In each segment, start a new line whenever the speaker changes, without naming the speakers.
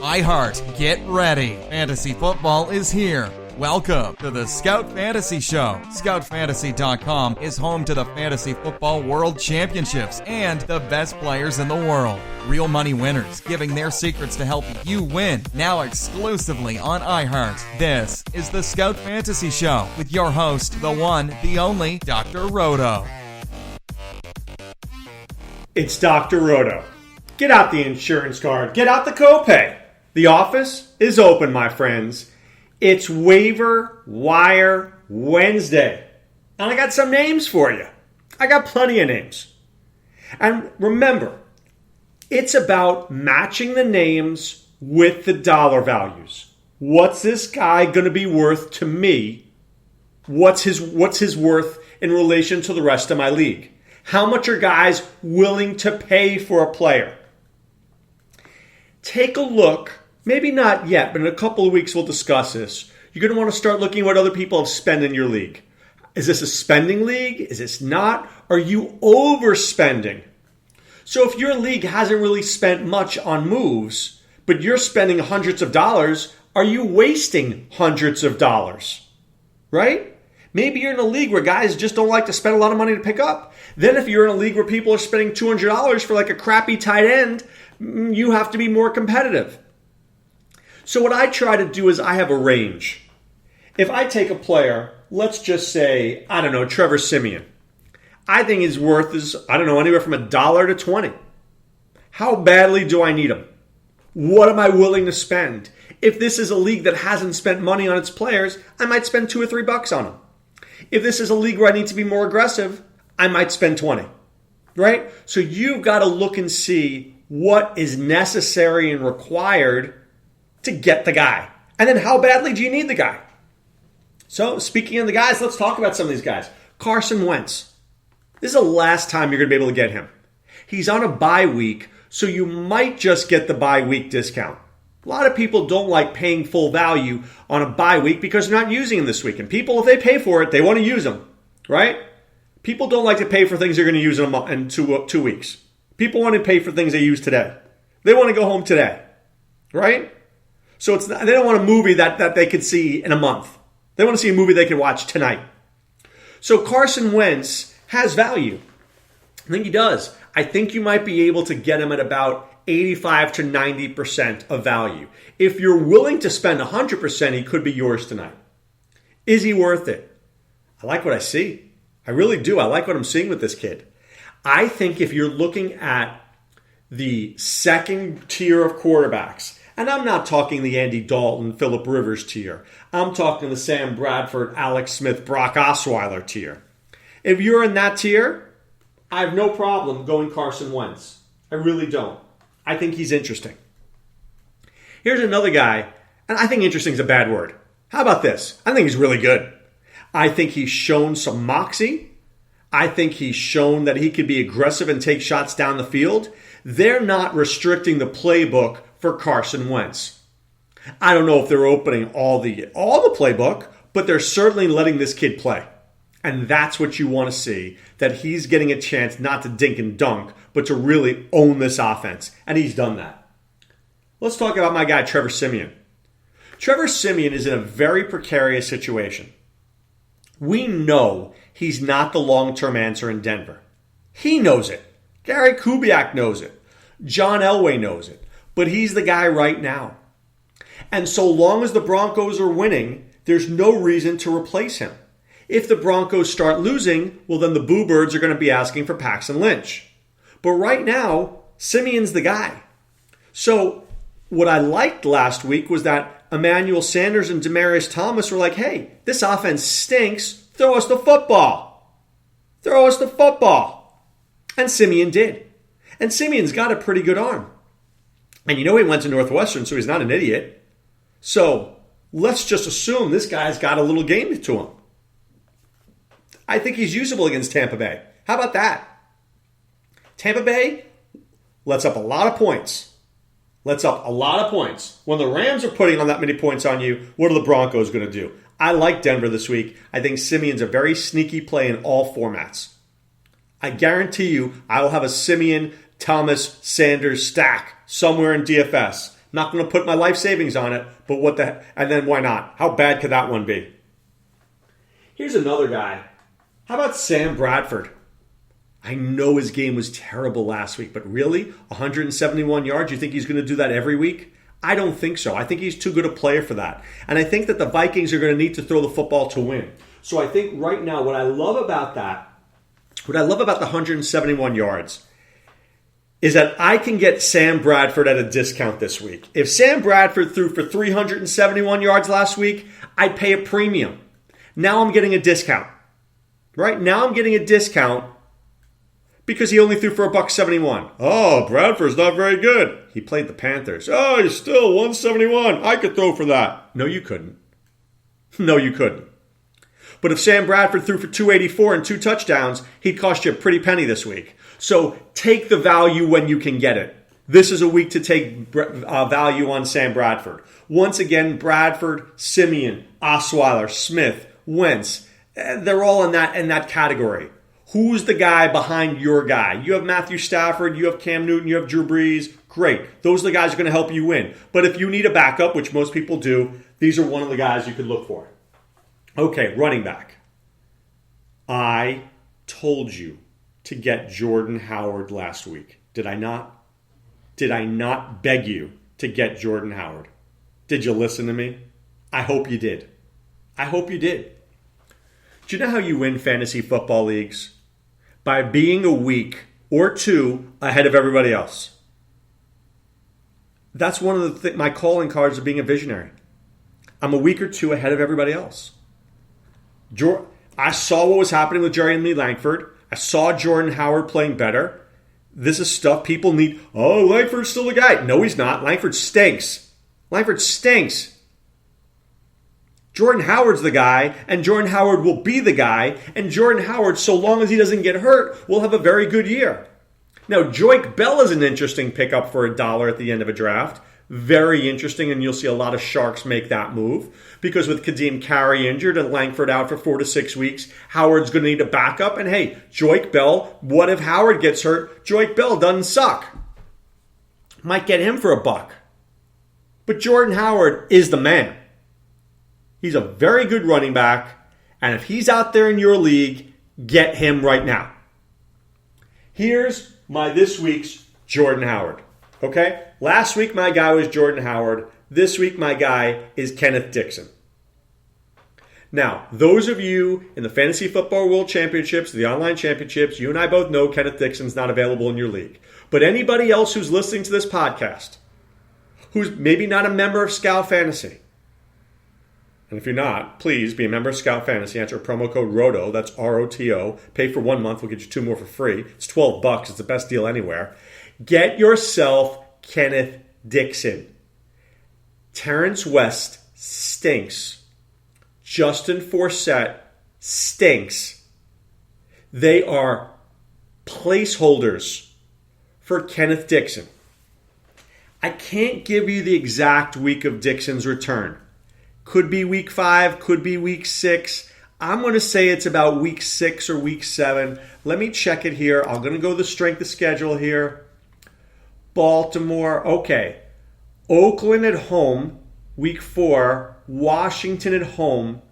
iHeart, get ready. Fantasy football is here. Welcome to the Scout Fantasy Show. ScoutFantasy.com is home to the Fantasy Football World Championships and the best players in the world. Real money winners giving their secrets to help you win. Now exclusively on iHeart. This is the Scout Fantasy Show with your host, the one, the only, Dr. Roto.
It's Dr. Roto. Get out the insurance card. Get out the copay. The office is open, my friends. It's Waiver Wire Wednesday. And I got some names for you. I got plenty of names. And remember, it's about matching the names with the dollar values. What's this guy going to be worth to me? What's his worth in relation to the rest of my league? How much are guys willing to pay for a player? Take a look. Maybe not yet, but in a couple of weeks we'll discuss this. You're going to want to start looking at what other people have spent in your league. Is this a spending league? Is this not? Are you overspending? So if your league hasn't really spent much on moves, but you're spending hundreds of dollars, are you wasting hundreds of dollars? Right? Maybe you're in a league where guys just don't like to spend a lot of money to pick up. Then if you're in a league where people are spending $200 for like a crappy tight end, you have to be more competitive. So what I try to do is I have a range. If I take a player, let's just say, Trevor Siemian. I think his worth is, anywhere from $1 to $20. How badly do I need him? What am I willing to spend? If this is a league that hasn't spent money on its players, I might spend $2 or $3 on him. If this is a league where I need to be more aggressive, I might spend 20. Right? So you've got to look and see what is necessary and required to get the guy. And then how badly do you need the guy? So speaking of the guys, let's talk about some of these guys. Carson Wentz. This is the last time you're going to be able to get him. He's on a bye week, so you might just get the bye week discount. A lot of people don't like paying full value on a bye week because they're not using him this week. And people, if they pay for it, they want to use them, right? People don't like to pay for things they're going to use in 2 weeks. People want to pay for things they use today. They want to go home today, right? So they don't want a movie that they could see in a month. They want to see a movie they can watch tonight. So Carson Wentz has value. I think he does. I think you might be able to get him at about 85 to 90% of value. If you're willing to spend 100%, he could be yours tonight. Is he worth it? I like what I see. I really do. I like what I'm seeing with this kid. I think if you're looking at the second tier of quarterbacks, and I'm not talking the Andy Dalton, Phillip Rivers tier. I'm talking the Sam Bradford, Alex Smith, Brock Osweiler tier. If you're in that tier, I have no problem going Carson Wentz. I really don't. I think he's interesting. Here's another guy, and I think interesting is a bad word. How about this? I think he's really good. I think he's shown some moxie. I think he's shown that he could be aggressive and take shots down the field. They're not restricting the playbook for Carson Wentz. I don't know if they're opening all the playbook, but they're certainly letting this kid play. And that's what you want to see, that he's getting a chance not to dink and dunk, but to really own this offense. And he's done that. Let's talk about my guy, Trevor Siemian. Trevor Siemian is in a very precarious situation. We know he's not the long-term answer in Denver. He knows it. Gary Kubiak knows it. John Elway knows it. But he's the guy right now. And so long as the Broncos are winning, there's no reason to replace him. If the Broncos start losing, well, then the Boo Birds are going to be asking for Paxton Lynch. But right now, Siemian's the guy. So what I liked last week was that Emmanuel Sanders and Demaryius Thomas were like, hey, this offense stinks. Throw us the football. Throw us the football. And Siemian did. And Siemian's got a pretty good arm. And he went to Northwestern, so he's not an idiot. So let's just assume this guy's got a little game to him. I think he's usable against Tampa Bay. How about that? Tampa Bay lets up a lot of points. When the Rams are putting on that many points on you, what are the Broncos going to do? I like Denver this week. I think Siemian's a very sneaky play in all formats. I guarantee you I will have a Siemian Thomas, Sanders stack somewhere in DFS. Not going to put my life savings on it, but and then why not? How bad could that one be? Here's another guy. How about Sam Bradford? I know his game was terrible last week, but really? 171 yards? You think he's going to do that every week? I don't think so. I think he's too good a player for that. And I think that the Vikings are going to need to throw the football to win. So I think right now what I love about the 171 yards is that I can get Sam Bradford at a discount this week. If Sam Bradford threw for 371 yards last week, I'd pay a premium. Now I'm getting a discount. Right? Now I'm getting a discount because he only threw for $171. Oh, Bradford's not very good. He played the Panthers. Oh, he's still 171. I could throw for that. No, you couldn't. No, you couldn't. But if Sam Bradford threw for 284 and 2 touchdowns, he'd cost you a pretty penny this week. So take the value when you can get it. This is a week to take value on Sam Bradford. Once again, Bradford, Simeon, Osweiler, Smith, Wentz, they're all in that category. Who's the guy behind your guy? You have Matthew Stafford, you have Cam Newton, you have Drew Brees. Great. Those are the guys who are going to help you win. But if you need a backup, which most people do, these are one of the guys you could look for. Okay, running back. I told you to get Jordan Howard last week. Did I not? Did I not beg you to get Jordan Howard? Did you listen to me? I hope you did. I hope you did. Do you know how you win fantasy football leagues? By being a week or two ahead of everybody else. That's one of my calling cards of being a visionary. I'm a week or two ahead of everybody else. I saw what was happening with Jerry and Lee Langford. I saw Jordan Howard playing better. This is stuff people need. Oh, Langford's still the guy. No, he's not. Langford stinks. Langford stinks. Jordan Howard's the guy, and Jordan Howard will be the guy, and Jordan Howard, so long as he doesn't get hurt, will have a very good year. Now, Joique Bell is an interesting pickup for $1 at the end of a draft. Very interesting, and you'll see a lot of Sharks make that move. Because with Kadeem Carey injured and Langford out for 4 to 6 weeks, Howard's going to need a backup. And hey, Joique Bell, what if Howard gets hurt? Joique Bell doesn't suck. Might get him for $1. But Jordan Howard is the man. He's a very good running back. And if he's out there in your league, get him right now. Here's my this week's Jordan Howard. Okay? Last week my guy was Jordan Howard. This week my guy is Kenneth Dixon. Now, those of you in the Fantasy Football World Championships, the online championships, you and I both know Kenneth Dixon's not available in your league. But anybody else who's listening to this podcast, who's maybe not a member of Scout Fantasy, and if you're not, please be a member of Scout Fantasy. Enter promo code ROTO, that's ROTO. Pay for 1 month, we'll get you 2 more for free. It's $12, it's the best deal anywhere. Get yourself Kenneth Dixon. Terrence West stinks. Justin Forsett stinks. They are placeholders for Kenneth Dixon. I can't give you the exact week of Dixon's return. Could be week 5, could be week 6. I'm going to say it's about week 6 or week 7. Let me check it here. I'm going to go the strength of schedule here. Baltimore, okay. Oakland at home, week 4. Washington at home.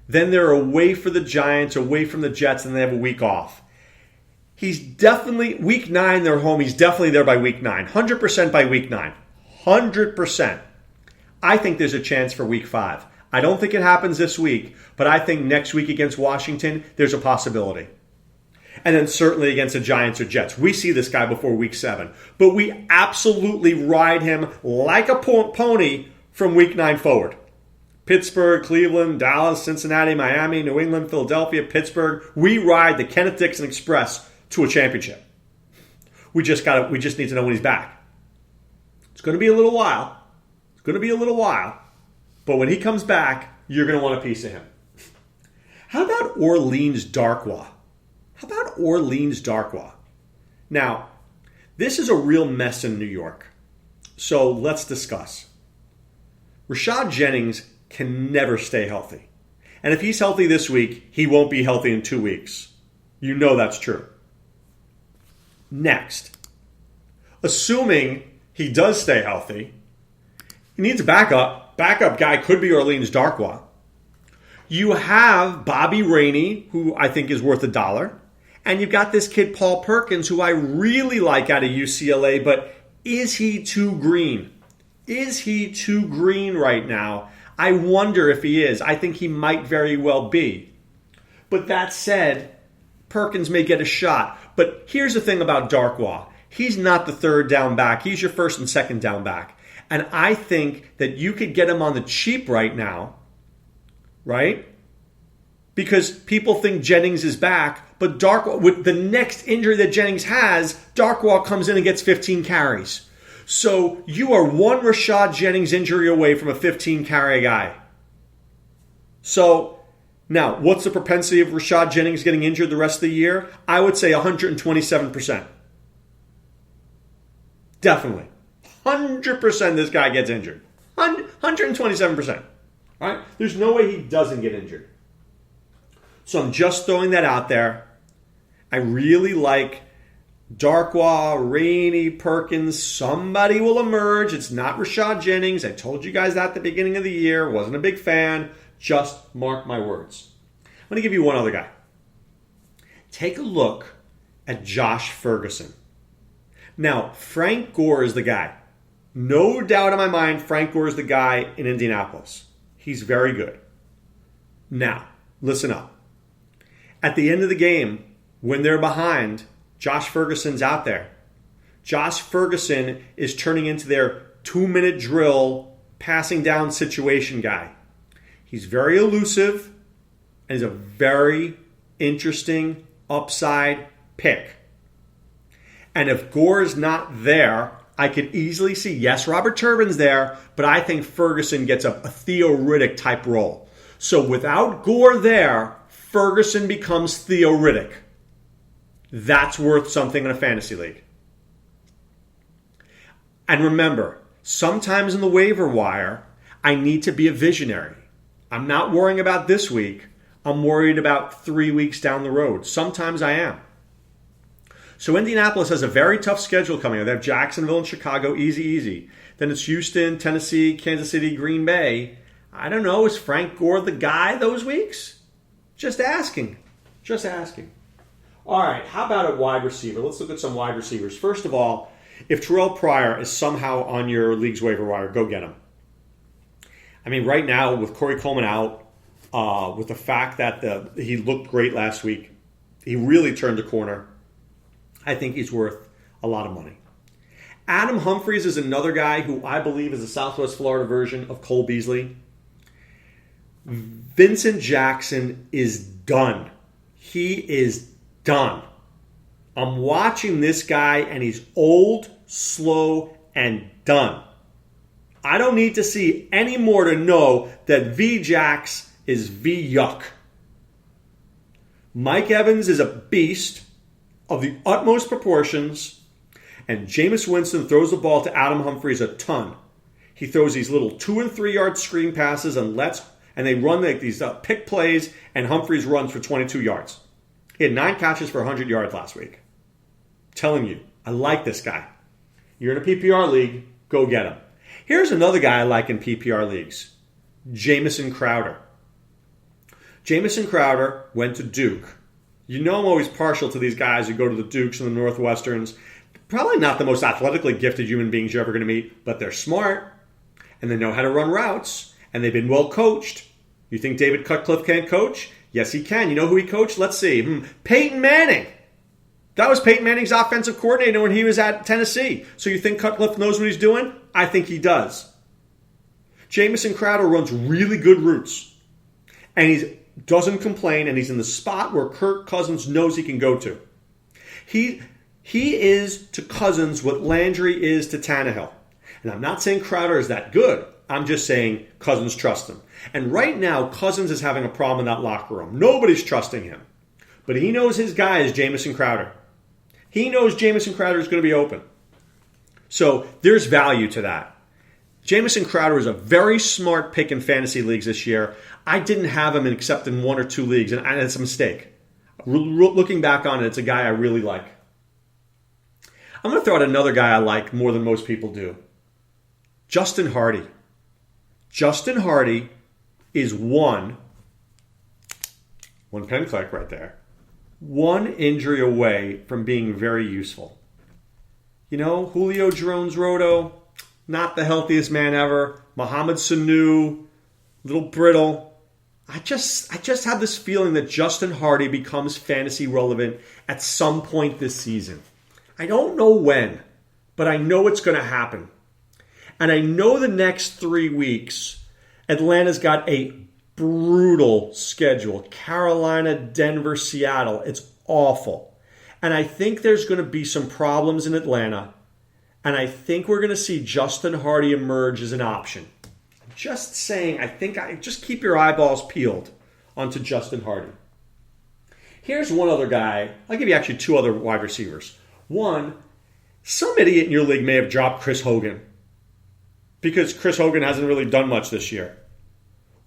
Then they're away for the Giants, away from the Jets, and they have a week off. He's definitely, week 9 they're home. He's definitely there by week 9. 100% by week 9. 100%. I think there's a chance for week 5. I don't think it happens this week, but I think next week against Washington, there's a possibility. And then certainly against the Giants or Jets. We see this guy before week 7. But we absolutely ride him like a pony from week 9 forward. Pittsburgh, Cleveland, Dallas, Cincinnati, Miami, New England, Philadelphia, Pittsburgh. We ride the Kenneth Dixon Express to a championship. We just need to know when he's back. It's going to be a little while. But when he comes back, you're going to want a piece of him. How about Orleans Darkwa? Now, this is a real mess in New York. So let's discuss. Rashad Jennings can never stay healthy. And if he's healthy this week, he won't be healthy in 2 weeks. You know that's true. Next, assuming he does stay healthy, he needs a backup. Backup guy could be Orleans Darkwa. You have Bobby Rainey, who I think is worth $1. And you've got this kid, Paul Perkins, who I really like out of UCLA, but is he too green? Is he too green right now? I wonder if he is. I think he might very well be. But that said, Perkins may get a shot. But here's the thing about Darkwa. He's not the third down back. He's your first and second down back. And I think that you could get him on the cheap right now, right? Because people think Jennings is back, but Darkwa, with the next injury that Jennings has, Darkwa comes in and gets 15 carries. So you are one Rashad Jennings injury away from a 15-carry guy. So now, what's the propensity of Rashad Jennings getting injured the rest of the year? I would say 127%. Definitely. 100% this guy gets injured. 127%. All right? There's no way he doesn't get injured. So I'm just throwing that out there. I really like Darkwa, Rainey, Perkins. Somebody will emerge. It's not Rashad Jennings. I told you guys that at the beginning of the year. Wasn't a big fan. Just mark my words. I'm going to give you one other guy. Take a look at Josh Ferguson. Now, Frank Gore is the guy. No doubt in my mind, Frank Gore is the guy in Indianapolis. He's very good. Now, listen up. At the end of the game, when they're behind, Josh Ferguson's out there. Josh Ferguson is turning into their 2-minute drill passing down situation guy. He's very elusive and he's a very interesting upside pick. And if Gore's not there, I could easily see, yes, Robert Turbin's there, but I think Ferguson gets a Theo Riddick type role. So without Gore there, Ferguson becomes Theo Riddick. That's worth something in a fantasy league. And remember, sometimes in the waiver wire, I need to be a visionary. I'm not worrying about this week. I'm worried about 3 weeks down the road. Sometimes I am. So Indianapolis has a very tough schedule coming up. They have Jacksonville and Chicago, easy. Then it's Houston, Tennessee, Kansas City, Green Bay. I don't know, is Frank Gore the guy those weeks? Just asking. All right, how about a wide receiver? Let's look at some wide receivers. First of all, if Terrell Pryor is somehow on your league's waiver wire, go get him. I mean, right now, with Corey Coleman out, with the fact that he looked great last week, he really turned a corner. I think he's worth a lot of money. Adam Humphries is another guy who I believe is a Southwest Florida version of Cole Beasley. Vincent Jackson is done. He is done. I'm watching this guy and he's old, slow, and done. I don't need to see any more to know that V-Jax is V-Yuck. Mike Evans is a beast of the utmost proportions, and Jameis Winston throws the ball to Adam Humphries a ton. He throws these little 2 and 3 yard screen passes and they run like these pick plays, and Humphries runs for 22 yards. He had 9 catches for 100 yards last week. Telling you, I like this guy. You're in a PPR league, go get him. Here's another guy I like in PPR leagues, Jamison Crowder. Jamison Crowder went to Duke. You know I'm always partial to these guys who go to the Dukes and the Northwesterns. Probably not the most athletically gifted human beings you're ever going to meet, but they're smart, and they know how to run routes, and they've been well coached. You think David Cutcliffe can't coach? Yes, he can. You know who he coached? Let's see. Peyton Manning. That was Peyton Manning's offensive coordinator when he was at Tennessee. So you think Cutcliffe knows what he's doing? I think he does. Jamison Crowder runs really good routes, and he doesn't complain, and he's in the spot where Kirk Cousins knows he can go to. He is to Cousins what Landry is to Tannehill. And I'm not saying Crowder is that good. I'm just saying Cousins trusts him. And right now, Cousins is having a problem in that locker room. Nobody's trusting him. But he knows his guy is Jamison Crowder. He knows Jamison Crowder is going to be open. So there's value to that. Jamison Crowder is a very smart pick in fantasy leagues this year. I didn't have him except in 1 or 2 leagues, and it's a mistake. Looking back on it, it's a guy I really like. I'm going to throw out another guy I like more than most people do. Justin Hardy. Justin Hardy is one pen click right there, one injury away from being very useful. You know, Julio Jones Roto, not the healthiest man ever. Mohamed Sanu, little brittle. I just have this feeling that Justin Hardy becomes fantasy relevant at some point this season. I don't know when, but I know it's going to happen. And I know the next 3 weeks, Atlanta's got a brutal schedule. Carolina, Denver, Seattle. It's awful. And I think there's going to be some problems in Atlanta. And I think we're going to see Justin Hardy emerge as an option. I'm just saying, just keep your eyeballs peeled onto Justin Hardy. Here's one other guy. I'll give you actually 2 other wide receivers. One, some idiot in your league may have dropped Chris Hogan because Chris Hogan hasn't really done much this year.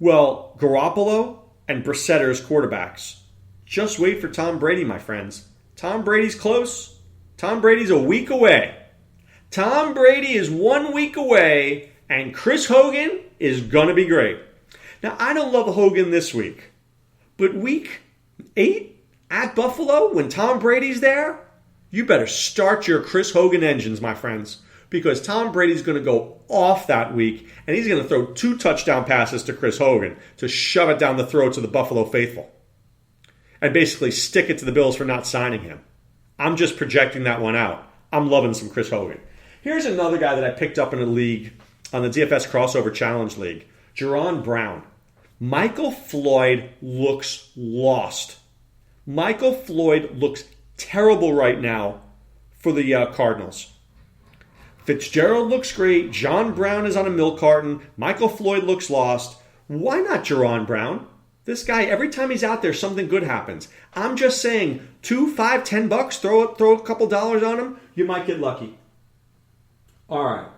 Well, Garoppolo and Brissett are his quarterbacks. Just wait for Tom Brady, my friends. Tom Brady's close. Tom Brady's a week away. Tom Brady is 1 week away, and Chris Hogan is going to be great. Now, I don't love Hogan this week, but week 8 at Buffalo, when Tom Brady's there, you better start your Chris Hogan engines, my friends, because Tom Brady's going to go off that week, and he's going to throw 2 touchdown passes to Chris Hogan to shove it down the throats of the Buffalo faithful and basically stick it to the Bills for not signing him. I'm just projecting that one out. I'm loving some Chris Hogan. Here's another guy that I picked up in a league, on the DFS Crossover Challenge League, Jerron Brown. Michael Floyd looks lost. Michael Floyd looks terrible right now for the Cardinals. Fitzgerald looks great. John Brown is on a milk carton. Michael Floyd looks lost. Why not Jerron Brown? This guy, every time he's out there, something good happens. I'm just saying, $2, $5, $10, throw a couple dollars on him, you might get lucky. All right,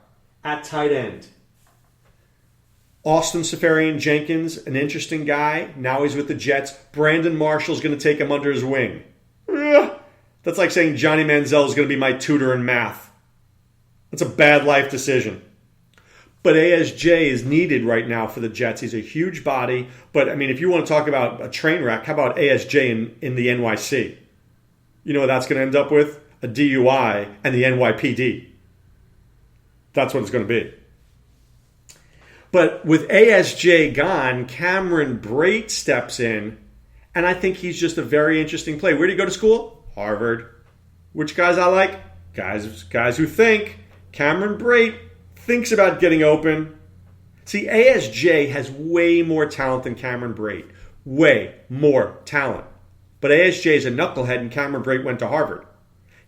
at tight end. Austin Seferian-Jenkins, an interesting guy. Now he's with the Jets. Brandon Marshall's going to take him under his wing. That's like saying Johnny Manziel is going to be my tutor in math. That's a bad life decision. But ASJ is needed right now for the Jets. He's a huge body. But, I mean, if you want to talk about a train wreck, how about ASJ in the NYC? You know what that's going to end up with? A DUI and the NYPD. That's what it's going to be. But with ASJ gone, Cameron Brate steps in, and I think he's just a very interesting play. Where did he go to school? Harvard. Which guys I like? Guys who think. Cameron Brate thinks about getting open. See, ASJ has way more talent than Cameron Brate. Way more talent. But ASJ is a knucklehead and Cameron Brate went to Harvard.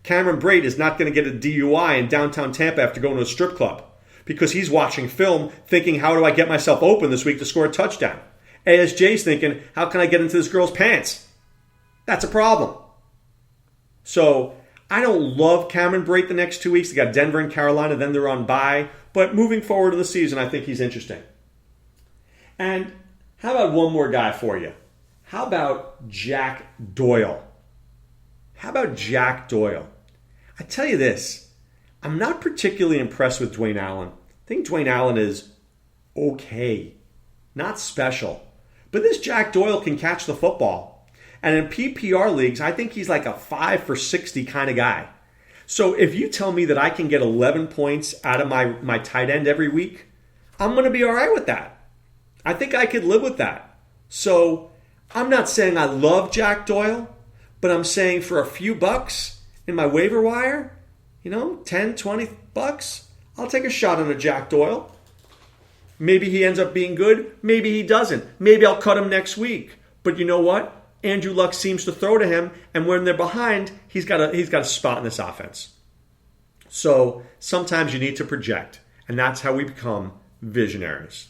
Cameron Brate is not going to get a DUI in downtown Tampa after going to a strip club because he's watching film thinking, how do I get myself open this week to score a touchdown? ASJ's thinking, how can I get into this girl's pants? That's a problem. So I don't love Cameron Brate the next 2 weeks. They got Denver and Carolina, then they're on bye. But moving forward in the season, I think he's interesting. And how about one more guy for you? How about Jack Doyle? How about Jack Doyle? I tell you this, I'm not particularly impressed with Dwayne Allen. I think Dwayne Allen is okay, not special. But this Jack Doyle can catch the football. And in PPR leagues, I think he's like a 5 for 60 kind of guy. So if you tell me that I can get 11 points out of my tight end every week, I'm going to be all right with that. I think I could live with that. So I'm not saying I love Jack Doyle, but I'm saying for a few bucks in my waiver wire, 10, 20 bucks, I'll take a shot on a Jack Doyle. Maybe he ends up being good. Maybe he doesn't. Maybe I'll cut him next week. But you know what? Andrew Luck seems to throw to him, and when they're behind, he's got a spot in this offense. So sometimes you need to project, and that's how we become visionaries.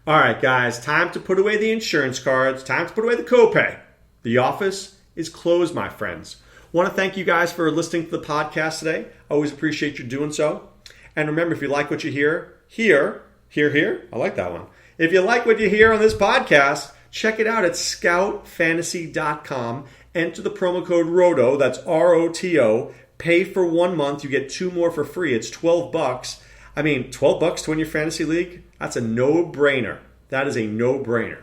All right, guys, time to put away the insurance cards. Time to put away the copay. The office is closed, my friends. Want to thank you guys for listening to the podcast today. Always appreciate you doing so. And remember, if you like what you hear, I like that one. If you like what you hear on this podcast, check it out at scoutfantasy.com. Enter the promo code ROTO, that's ROTO. Pay for 1 month, you get 2 more for free. It's $12. I mean, $12 to win your fantasy league? That's a no-brainer. That is a no-brainer.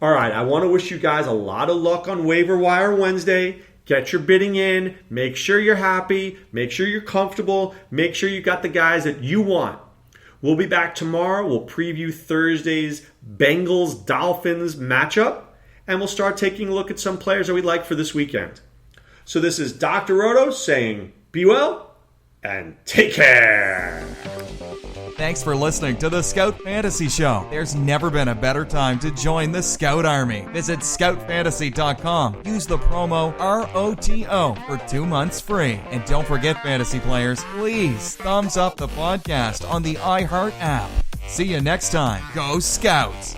All right, I want to wish you guys a lot of luck on Waiver Wire Wednesday. Get your bidding in. Make sure you're happy. Make sure you're comfortable. Make sure you got the guys that you want. We'll be back tomorrow. We'll preview Thursday's Bengals-Dolphins matchup, and we'll start taking a look at some players that we'd like for this weekend. So this is Dr. Roto saying, be well and take care.
Thanks for listening to the Scout Fantasy Show. There's never been a better time to join the Scout Army. Visit scoutfantasy.com. Use the promo ROTO for 2 months free. And don't forget, fantasy players, please thumbs up the podcast on the iHeart app. See you next time. Go Scouts!